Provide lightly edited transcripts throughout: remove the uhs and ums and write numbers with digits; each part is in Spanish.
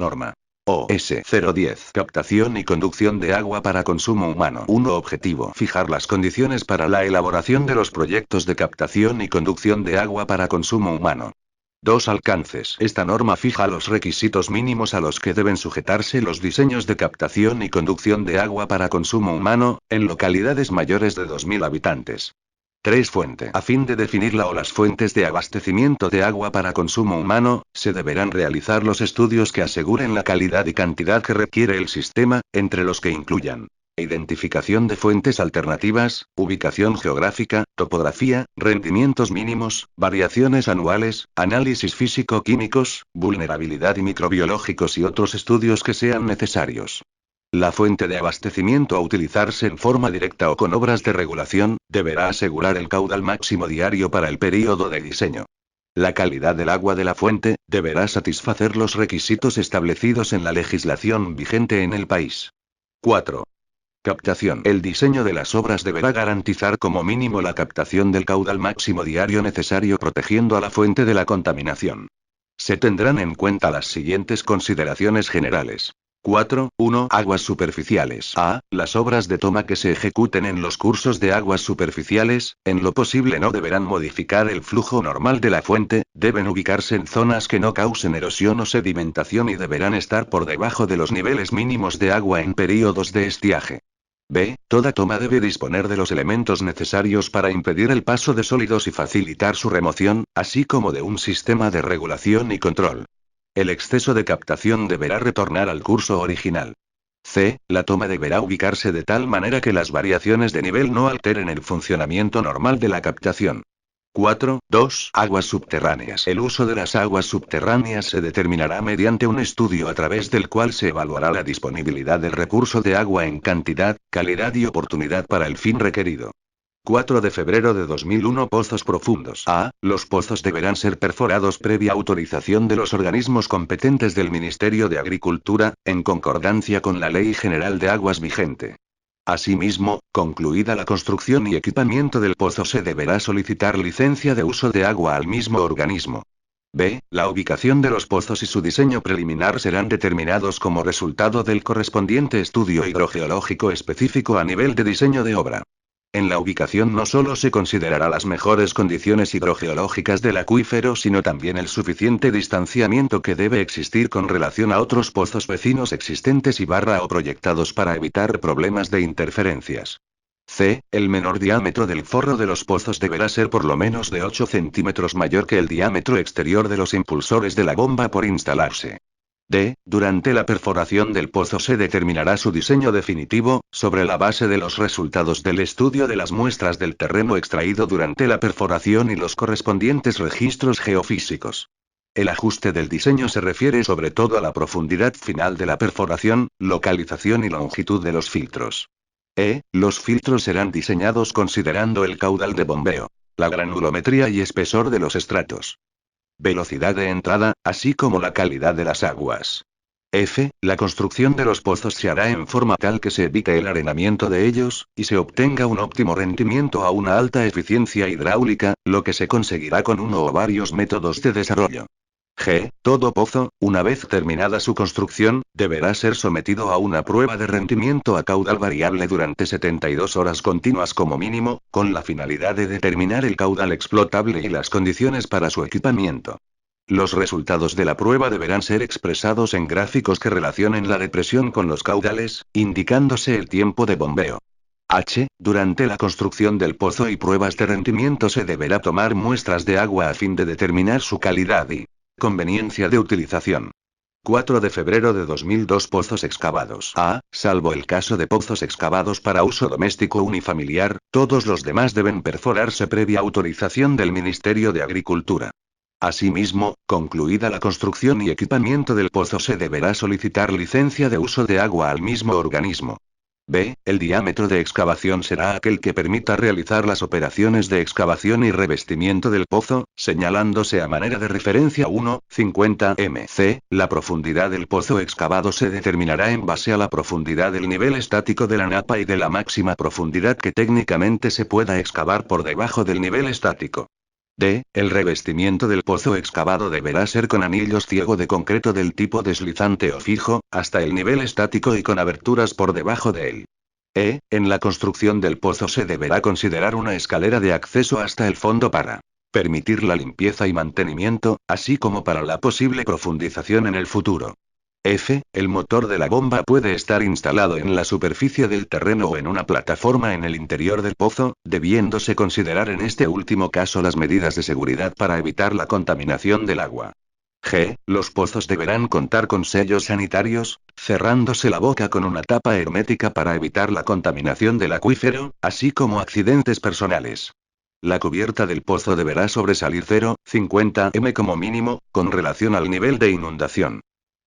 norma. OS010. Captación y conducción de agua para consumo humano. 1. Objetivo. Fijar las condiciones para la elaboración de los proyectos de captación y conducción de agua para consumo humano. 2. Alcances. Esta norma fija los requisitos mínimos a los que deben sujetarse los diseños de captación y conducción de agua para consumo humano, en localidades mayores de 2.000 habitantes. 3. Fuente. A fin de definir la o las fuentes de abastecimiento de agua para consumo humano, se deberán realizar los estudios que aseguren la calidad y cantidad que requiere el sistema, entre los que incluyan identificación de fuentes alternativas, ubicación geográfica, topografía, rendimientos mínimos, variaciones anuales, análisis físico-químicos, vulnerabilidad y microbiológicos y otros estudios que sean necesarios. La fuente de abastecimiento a utilizarse en forma directa o con obras de regulación, deberá asegurar el caudal máximo diario para el período de diseño. La calidad del agua de la fuente, deberá satisfacer los requisitos establecidos en la legislación vigente en el país. 4. Captación. El diseño de las obras deberá garantizar como mínimo la captación del caudal máximo diario necesario protegiendo a la fuente de la contaminación. Se tendrán en cuenta las siguientes consideraciones generales. 4.1. Aguas superficiales. A. Las obras de toma que se ejecuten en los cursos de aguas superficiales, en lo posible no deberán modificar el flujo normal de la fuente, deben ubicarse en zonas que no causen erosión o sedimentación y deberán estar por debajo de los niveles mínimos de agua en períodos de estiaje. B. Toda toma debe disponer de los elementos necesarios para impedir el paso de sólidos y facilitar su remoción, así como de un sistema de regulación y control. El exceso de captación deberá retornar al curso original. C. La toma deberá ubicarse de tal manera que las variaciones de nivel no alteren el funcionamiento normal de la captación. 4.2. Aguas subterráneas. El uso de las aguas subterráneas se determinará mediante un estudio a través del cual se evaluará la disponibilidad del recurso de agua en cantidad, calidad y oportunidad para el fin requerido. 4 de febrero de 2001. Pozos profundos. A. Los pozos deberán ser perforados previa autorización de los organismos competentes del Ministerio de Agricultura, en concordancia con la Ley General de Aguas vigente. Asimismo, concluida la construcción y equipamiento del pozo se deberá solicitar licencia de uso de agua al mismo organismo. B. La ubicación de los pozos y su diseño preliminar serán determinados como resultado del correspondiente estudio hidrogeológico específico a nivel de diseño de obra. En la ubicación no solo se considerará las mejores condiciones hidrogeológicas del acuífero sino también el suficiente distanciamiento que debe existir con relación a otros pozos vecinos existentes o proyectados para evitar problemas de interferencias. C. El menor diámetro del forro de los pozos deberá ser por lo menos de 8 centímetros mayor que el diámetro exterior de los impulsores de la bomba por instalarse. D. Durante la perforación del pozo se determinará su diseño definitivo, sobre la base de los resultados del estudio de las muestras del terreno extraído durante la perforación y los correspondientes registros geofísicos. El ajuste del diseño se refiere sobre todo a la profundidad final de la perforación, localización y longitud de los filtros. E. Los filtros serán diseñados considerando el caudal de bombeo, la granulometría y espesor de los estratos, velocidad de entrada, así como la calidad de las aguas. F. La construcción de los pozos se hará en forma tal que se evite el arenamiento de ellos, y se obtenga un óptimo rendimiento a una alta eficiencia hidráulica, lo que se conseguirá con uno o varios métodos de desarrollo. G. Todo pozo, una vez terminada su construcción, deberá ser sometido a una prueba de rendimiento a caudal variable durante 72 horas continuas como mínimo, con la finalidad de determinar el caudal explotable y las condiciones para su equipamiento. Los resultados de la prueba deberán ser expresados en gráficos que relacionen la depresión con los caudales, indicándose el tiempo de bombeo. H. Durante la construcción del pozo y pruebas de rendimiento se deberá tomar muestras de agua a fin de determinar su calidad y conveniencia de utilización. 4 de febrero de 2002. Pozos excavados. A. Salvo el caso de pozos excavados para uso doméstico unifamiliar, todos los demás deben perforarse previa autorización del Ministerio de Agricultura. Asimismo, concluida la construcción y equipamiento del pozo se deberá solicitar licencia de uso de agua al mismo organismo. B. El diámetro de excavación será aquel que permita realizar las operaciones de excavación y revestimiento del pozo, señalándose a manera de referencia 1,50 m. C. La profundidad del pozo excavado se determinará en base a la profundidad del nivel estático de la napa y de la máxima profundidad que técnicamente se pueda excavar por debajo del nivel estático. D. El revestimiento del pozo excavado deberá ser con anillos ciego de concreto del tipo deslizante o fijo, hasta el nivel estático y con aberturas por debajo de él. E. En la construcción del pozo se deberá considerar una escalera de acceso hasta el fondo para permitir la limpieza y mantenimiento, así como para la posible profundización en el futuro. F. El motor de la bomba puede estar instalado en la superficie del terreno o en una plataforma en el interior del pozo, debiéndose considerar en este último caso las medidas de seguridad para evitar la contaminación del agua. G. Los pozos deberán contar con sellos sanitarios, cerrándose la boca con una tapa hermética para evitar la contaminación del acuífero, así como accidentes personales. La cubierta del pozo deberá sobresalir 0,50 m como mínimo, con relación al nivel de inundación.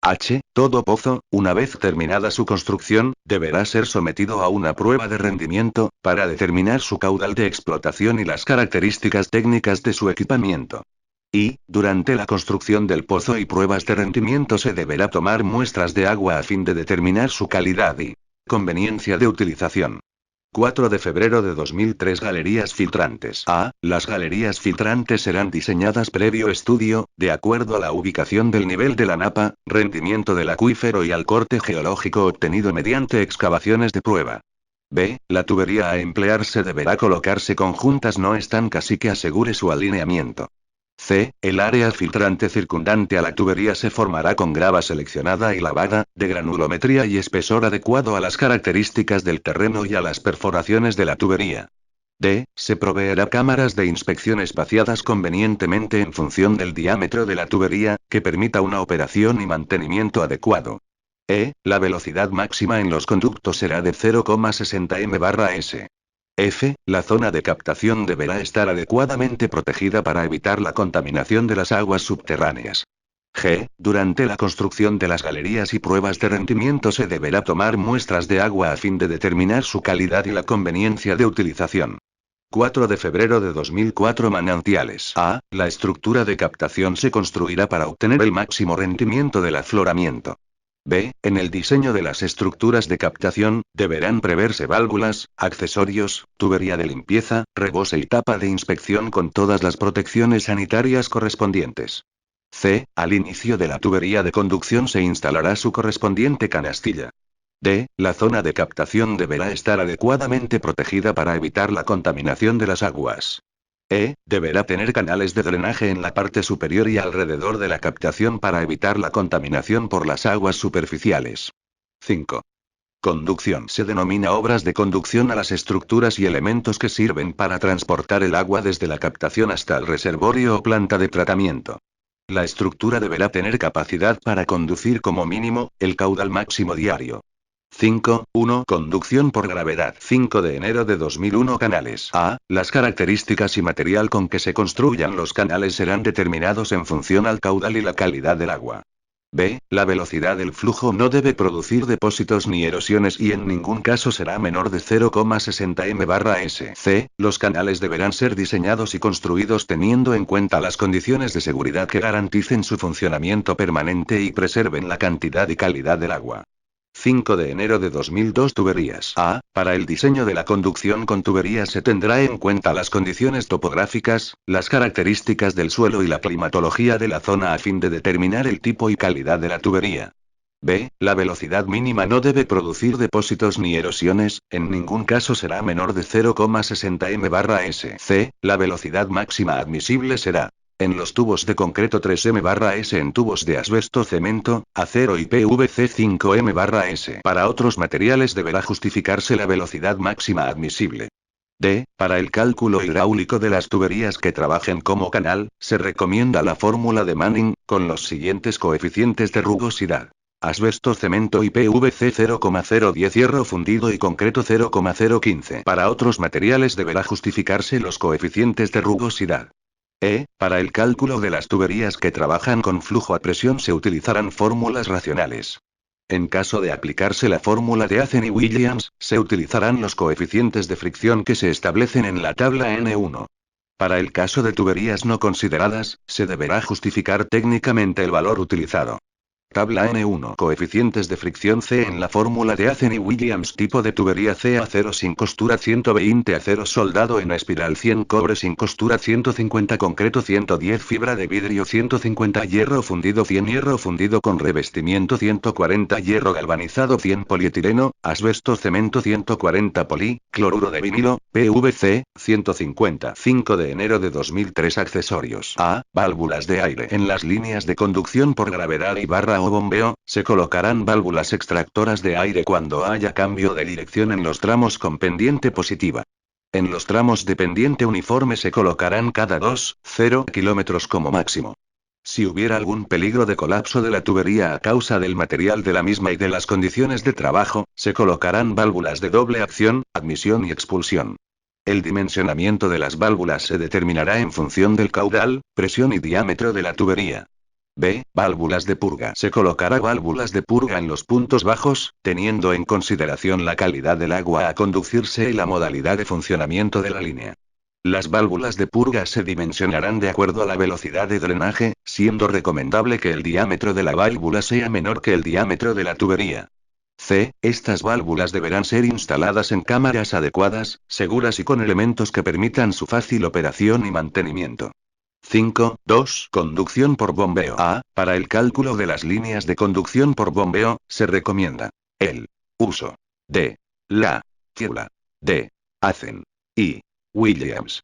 H. Todo pozo, una vez terminada su construcción, deberá ser sometido a una prueba de rendimiento, para determinar su caudal de explotación y las características técnicas de su equipamiento. Y, durante la construcción del pozo y pruebas de rendimiento se deberá tomar muestras de agua a fin de determinar su calidad y conveniencia de utilización. 4 de febrero de 2003. Galerías filtrantes. A. Las galerías filtrantes serán diseñadas previo estudio, de acuerdo a la ubicación del nivel de la napa, rendimiento del acuífero y al corte geológico obtenido mediante excavaciones de prueba. B. La tubería a emplearse deberá colocarse conjuntas no estancas y que asegure su alineamiento. C. El área filtrante circundante a la tubería se formará con grava seleccionada y lavada, de granulometría y espesor adecuado a las características del terreno y a las perforaciones de la tubería. D. Se proveerá cámaras de inspección espaciadas convenientemente en función del diámetro de la tubería, que permita una operación y mantenimiento adecuado. E. La velocidad máxima en los conductos será de 0,60 m/s. F. La zona de captación deberá estar adecuadamente protegida para evitar la contaminación de las aguas subterráneas. G. Durante la construcción de las galerías y pruebas de rendimiento se deberá tomar muestras de agua a fin de determinar su calidad y la conveniencia de utilización. 4 de febrero de 2004. Manantiales. A. La estructura de captación se construirá para obtener el máximo rendimiento del afloramiento. B. En el diseño de las estructuras de captación, deberán preverse válvulas, accesorios, tubería de limpieza, rebose y tapa de inspección con todas las protecciones sanitarias correspondientes. C. Al inicio de la tubería de conducción se instalará su correspondiente canastilla. D. La zona de captación deberá estar adecuadamente protegida para evitar la contaminación de las aguas. E. Deberá tener canales de drenaje en la parte superior y alrededor de la captación para evitar la contaminación por las aguas superficiales. 5. Conducción. Se denomina obras de conducción a las estructuras y elementos que sirven para transportar el agua desde la captación hasta el reservorio o planta de tratamiento. La estructura deberá tener capacidad para conducir como mínimo, el caudal máximo diario. 5.1. Conducción por gravedad. 5 de enero de 2001. Canales. A. Las características y material con que se construyan los canales serán determinados en función al caudal y la calidad del agua. B. La velocidad del flujo no debe producir depósitos ni erosiones y en ningún caso será menor de 0,60 m/s. C. Los canales deberán ser diseñados y construidos teniendo en cuenta las condiciones de seguridad que garanticen su funcionamiento permanente y preserven la cantidad y calidad del agua. 5 de enero de 2002. Tuberías. A. Para el diseño de la conducción con tuberías se tendrá en cuenta las condiciones topográficas, las características del suelo y la climatología de la zona a fin de determinar el tipo y calidad de la tubería. B. La velocidad mínima no debe producir depósitos ni erosiones, en ningún caso será menor de 0,60 m/s. C. La velocidad máxima admisible será: en los tubos de concreto 3 m/s, en tubos de asbesto, cemento, acero y PVC 5 m/s. Para otros materiales deberá justificarse la velocidad máxima admisible. D. Para el cálculo hidráulico de las tuberías que trabajen como canal, se recomienda la fórmula de Manning, con los siguientes coeficientes de rugosidad: asbesto, cemento y PVC 0,010, hierro fundido y concreto 0,015. Para otros materiales deberá justificarse los coeficientes de rugosidad. E. Para el cálculo de las tuberías que trabajan con flujo a presión se utilizarán fórmulas racionales. En caso de aplicarse la fórmula de Atzen-Williams, se utilizarán los coeficientes de fricción que se establecen en la tabla N1. Para el caso de tuberías no consideradas, se deberá justificar técnicamente el valor utilizado. Tabla N1. Coeficientes de fricción C en la fórmula de Azen y Williams. Tipo de tubería C: acero sin costura 120, acero soldado en espiral 100, cobre sin costura 150, concreto 110, fibra de vidrio 150, hierro fundido 100, hierro fundido con revestimiento 140, hierro galvanizado 100, polietileno, asbesto, cemento 140, cloruro de vinilo, PVC, 150. 5 de enero de 2003. Accesorios A. Válvulas de aire. En las líneas de conducción por gravedad y barra o bombeo, se colocarán válvulas extractoras de aire cuando haya cambio de dirección en los tramos con pendiente positiva. En los tramos de pendiente uniforme se colocarán cada 2,0 kilómetros como máximo. Si hubiera algún peligro de colapso de la tubería a causa del material de la misma y de las condiciones de trabajo, se colocarán válvulas de doble acción, admisión y expulsión. El dimensionamiento de las válvulas se determinará en función del caudal, presión y diámetro de la tubería. B. Válvulas de purga. Se colocará válvulas de purga en los puntos bajos, teniendo en consideración la calidad del agua a conducirse y la modalidad de funcionamiento de la línea. Las válvulas de purga se dimensionarán de acuerdo a la velocidad de drenaje, siendo recomendable que el diámetro de la válvula sea menor que el diámetro de la tubería. C. Estas válvulas deberán ser instaladas en cámaras adecuadas, seguras y con elementos que permitan su fácil operación y mantenimiento. 5.2. Conducción por bombeo. A. Para el cálculo de las líneas de conducción por bombeo, se recomienda el uso de la fórmula de Azen y Williams.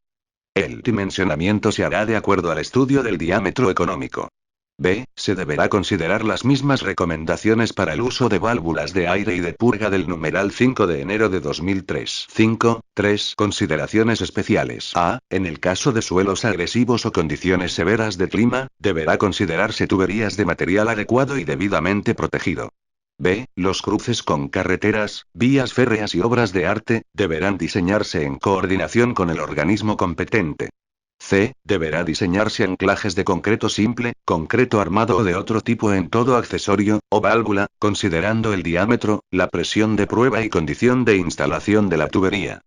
El dimensionamiento se hará de acuerdo al estudio del diámetro económico. B. Se deberá considerar las mismas recomendaciones para el uso de válvulas de aire y de purga del numeral 5 de enero de 2003. 5.3. Consideraciones especiales. A. En el caso de suelos agresivos o condiciones severas de clima, deberá considerarse tuberías de material adecuado y debidamente protegido. B. Los cruces con carreteras, vías férreas y obras de arte, deberán diseñarse en coordinación con el organismo competente. C. Deberá diseñarse anclajes de concreto simple, concreto armado o de otro tipo en todo accesorio, o válvula, considerando el diámetro, la presión de prueba y condición de instalación de la tubería.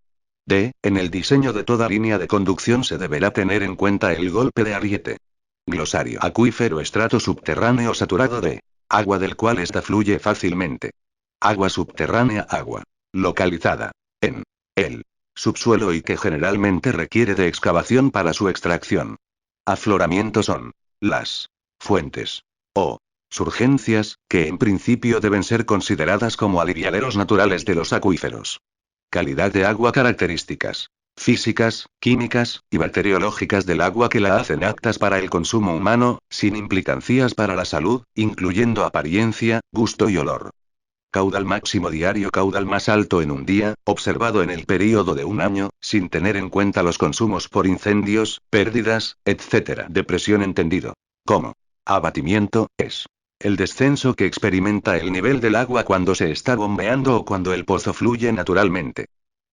D. En el diseño de toda línea de conducción se deberá tener en cuenta el golpe de ariete. Glosario. Acuífero: estrato subterráneo saturado de agua del cual ésta fluye fácilmente. Agua subterránea: agua localizada en el subsuelo y que generalmente requiere de excavación para su extracción. Afloramiento son las fuentes o surgencias, que en principio deben ser consideradas como aliviaderos naturales de los acuíferos. Calidad de agua: características físicas, químicas y bacteriológicas del agua que la hacen aptas para el consumo humano, sin implicancias para la salud, incluyendo apariencia, gusto y olor. Caudal máximo diario: caudal más alto en un día, observado en el período de un año, sin tener en cuenta los consumos por incendios, pérdidas, etc. Depresión, entendido como abatimiento, es el descenso que experimenta el nivel del agua cuando se está bombeando o cuando el pozo fluye naturalmente.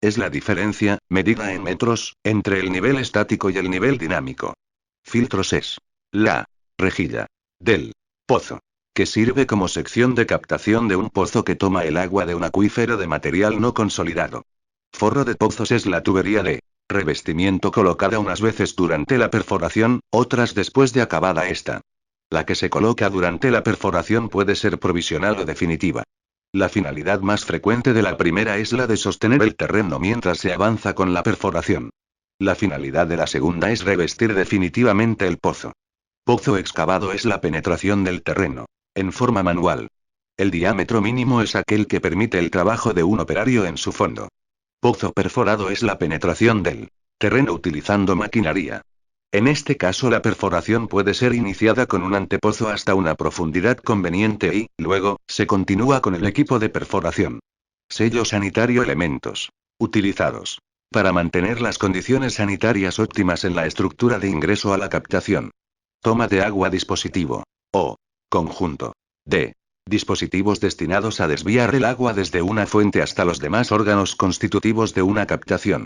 Es la diferencia, medida en metros, entre el nivel estático y el nivel dinámico. Filtros: es la rejilla del pozo, que sirve como sección de captación de un pozo que toma el agua de un acuífero de material no consolidado. Forro de pozos: es la tubería de revestimiento colocada unas veces durante la perforación, otras después de acabada esta. La que se coloca durante la perforación puede ser provisional o definitiva. La finalidad más frecuente de la primera es la de sostener el terreno mientras se avanza con la perforación. La finalidad de la segunda es revestir definitivamente el pozo. Pozo excavado: es la penetración del terreno en forma manual. El diámetro mínimo es aquel que permite el trabajo de un operario en su fondo. Pozo perforado: es la penetración del terreno utilizando maquinaria. En este caso la perforación puede ser iniciada con un antepozo hasta una profundidad conveniente y, luego, se continúa con el equipo de perforación. Sello sanitario: elementos utilizados para mantener las condiciones sanitarias óptimas en la estructura de ingreso a la captación. Toma de agua: dispositivo o conjunto de dispositivos destinados a desviar el agua desde una fuente hasta los demás órganos constitutivos de una captación.